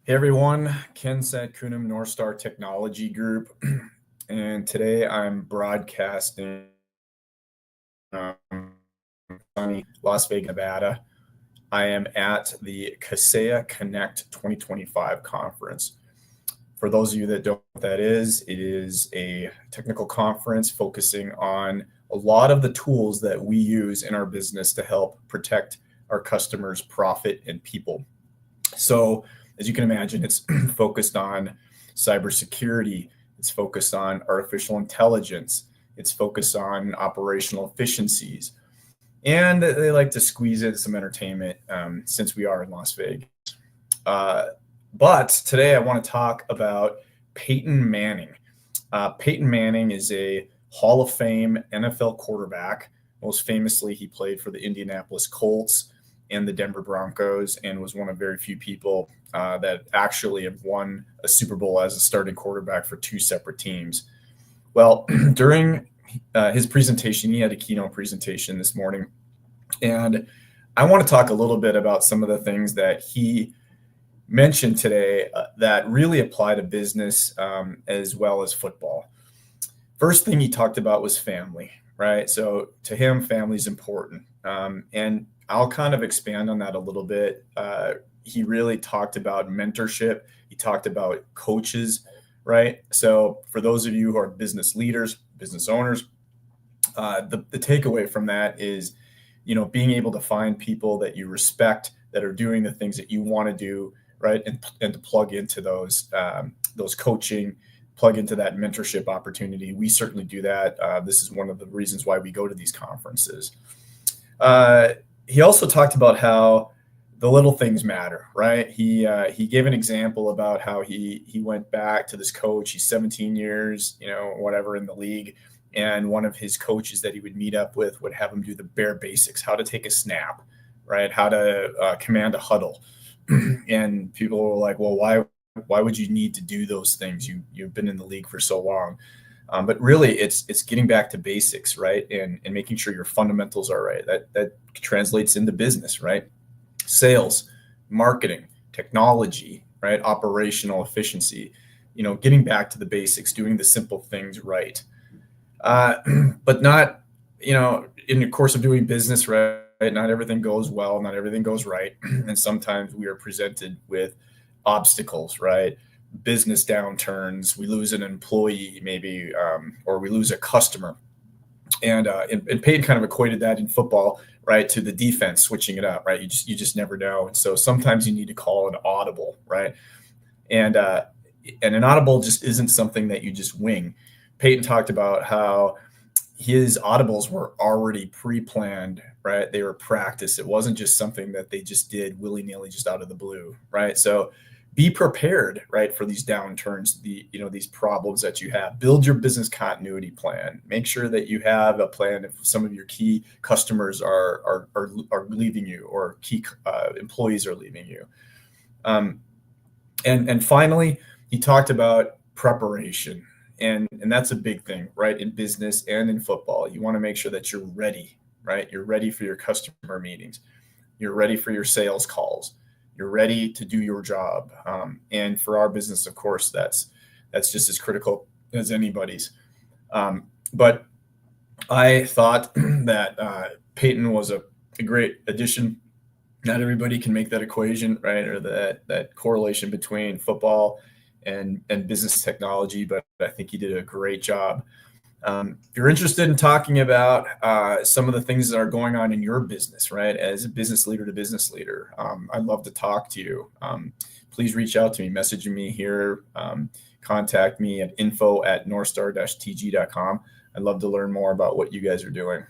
Hey everyone, Ken Satkunam, North Star Technology Group, and today I'm broadcasting sunny Las Vegas, Nevada. I am at the Kaseya Connect 2025 conference. For those of you that don't know what that is, it is a technical conference focusing on a lot of the tools that we use in our business to help protect our customers' profit and people. So, as you can imagine, it's focused on cybersecurity, it's focused on artificial intelligence, it's focused on operational efficiencies, and they like to squeeze in some entertainment since we are in Las Vegas. Uh, but today I want to talk about Peyton Manning. Peyton Manning is a Hall of Fame NFL quarterback. Most famously, he played for the Indianapolis Colts and the Denver Broncos and was one of very few people that actually have won a Super Bowl as a starting quarterback for two separate teams. Well, during his presentation, he had a keynote presentation this morning, and I want to talk a little bit about some of the things that he mentioned today that really apply to business as well as football. First thing he talked about was family, right? So to him, family is important. And I'll kind of expand on that a little bit. He really talked about mentorship. He talked about coaches, right? So for those of you who are business leaders, business owners, the takeaway from that is, being able to find people that you respect that are doing the things that you want to do, right? And to plug into those coaching, plug into that mentorship opportunity. We certainly do that. This is one of the reasons why we go to these conferences. He also talked about how the little things matter, right? He gave an example about how he went back to this coach. He's 17 years, whatever in the league. And one of his coaches that he would meet up with would have him do the bare basics, how to take a snap, right? How to command a huddle. And people were like, well, why would you need to do those things? You've been in the league for so long. But really, it's getting back to basics, right? And making sure your fundamentals are right. That translates into business, right? Sales, marketing, technology, right? Operational efficiency, getting back to the basics, doing the simple things right. But not, in the course of doing business, right? Not everything goes well, not everything goes right. And sometimes we are presented with obstacles, right? Business downturns, we lose an employee maybe, or we lose a customer. And Peyton kind of equated that in football, right, to the defense switching it up, right? You just never know. And so sometimes you need to call an audible, right? And an audible just isn't something that you just wing. Peyton talked about how his audibles were already pre-planned, right? They were practiced. It wasn't just something that they just did willy-nilly just out of the blue, right? So be prepared, right, for these downturns, these problems that you have. Build your business continuity plan. Make sure that you have a plan if some of your key customers are leaving you or key employees are leaving you. And finally, he talked about preparation. And that's a big thing, right? In business and in football, you want to make sure that you're ready, right? You're ready for your customer meetings. You're ready for your sales calls. You're ready to do your job. And for our business, of course, that's just as critical as anybody's. But I thought that Peyton was a great addition. Not everybody can make that equation, right? Or that correlation between football and business technology, but I think he did a great job. If you're interested in talking about some of the things that are going on in your business, right, as a business leader to business leader, I'd love to talk to you. Please reach out to me, message me here, contact me at info@northstar-tg.com. I'd love to learn more about what you guys are doing.